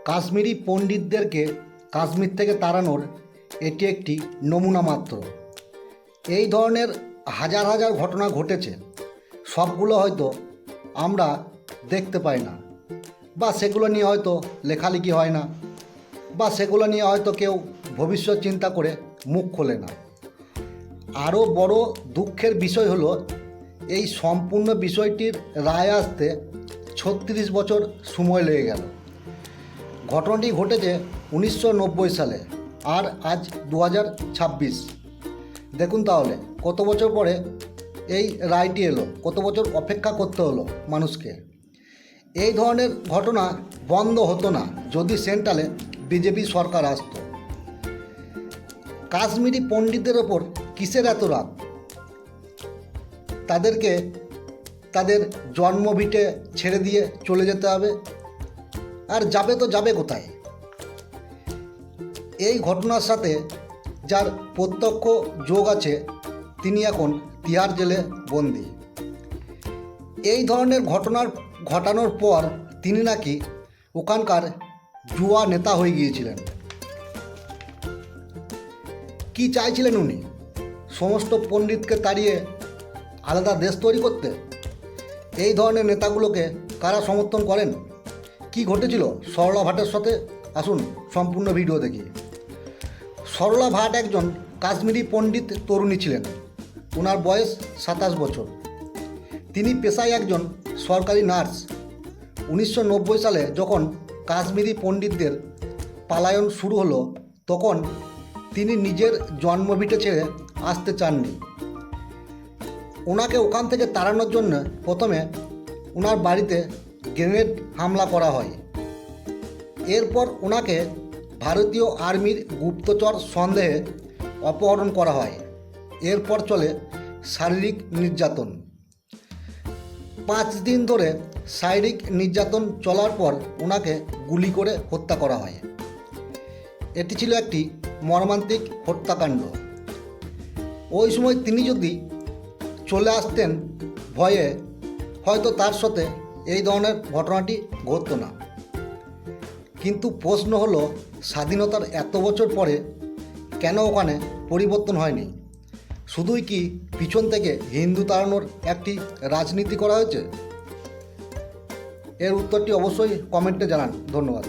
কাশ্মীরি পণ্ডিতদেরকে কাশ্মীর থেকে তাড়ানোর এটি একটি নমুনা মাত্র। এই ধরনের হাজার হাজার ঘটনা ঘটেছে, সবগুলো হয়তো আমরা দেখতে পাই না, বা সেগুলো নিয়ে হয়তো লেখালেখি হয় না, বা সেগুলো নিয়ে হয়তো কেউ ভবিষ্যৎ চিন্তা করে মুখ খোলে না। আরও বড় দুঃখের বিষয় হলো এই সম্পূর্ণ বিষয়টির রায় আসতে 36 বছর সময় লেগে গেল। ঘটনাটি ঘটেছে 1990 সালে, আর আজ 2026। দেখুন তাহলে কত বছর পরে এই রায়টি এলো, কত বছর অপেক্ষা করতে হলো মানুষকে। এই ধরনের ঘটনা বন্ধ হতো না যদি সেন্ট্রালে বিজেপি সরকার আসতো। কাশ্মীরি পণ্ডিতদের ওপর কিসের এত রাগ? তাদেরকে তাদের জন্মভিটে ছেড়ে দিয়ে চলে যেতে হবে, আর যাবে তো যাবে কোথায়? এই ঘটনার সাথে যার প্রত্যক্ষ যোগ আছে তিনি এখন তিহার জেলে বন্দী। এই ধরনের ঘটানোর পর তিনি নাকি ওখানকার জুয়া নেতা হয়ে গিয়েছিলেন। কি চাইছিলেন উনি? সমস্ত পণ্ডিতকে তাড়িয়ে আলাদা দেশ তৈরি করতে? এই ধরনের নেতাগুলোকে কারা সমর্থন করেন? কি ঘটেছিল সরলা ভাটের সাথে? আসুন সম্পূর্ণ ভিডিও দেখি। সরলা ভাট একজন কাশ্মীরি পণ্ডিত তরুণী ছিলেন। ওনার বয়স 27 বছর। তিনি পেশায় একজন সরকারি নার্স। 1990 সালে যখন কাশ্মীরি পণ্ডিতদের পালায়ন শুরু হলো, তখন তিনি নিজের জন্মভিটে ছেড়ে আসতে চাননি। ওনাকে ওখান থেকে তাড়ানোর জন্য প্রথমে ওনার বাড়িতে গ্রেনেড হামলা করা হয়। এরপর ওনাকে ভারতীয় আর্মির গুপ্তচর সন্দেহে অপহরণ করা হয়। এরপর চলে শারীরিক নির্যাতন। 5 দিন ধরে শারীরিক নির্যাতন চলার পর ওনাকে গুলি করে হত্যা করা হয়। এটি ছিল একটি মর্মান্তিক হত্যাকাণ্ড। ওই সময় তিনি যদি চলে আসতেন ভয়ে, হয়তো তার সাথে এই ধরনের ঘটনাটি ঘটত না। কিন্তু প্রশ্ন হলো, স্বাধীনতার এত বছর পরে কেন ওখানে পরিবর্তন হয়নি? শুধুই কি পিছন থেকে হিন্দু তাড়ানোর একটি রাজনীতি করা হয়েছে? এর উত্তরটি অবশ্যই কমেন্টে জানান। ধন্যবাদ।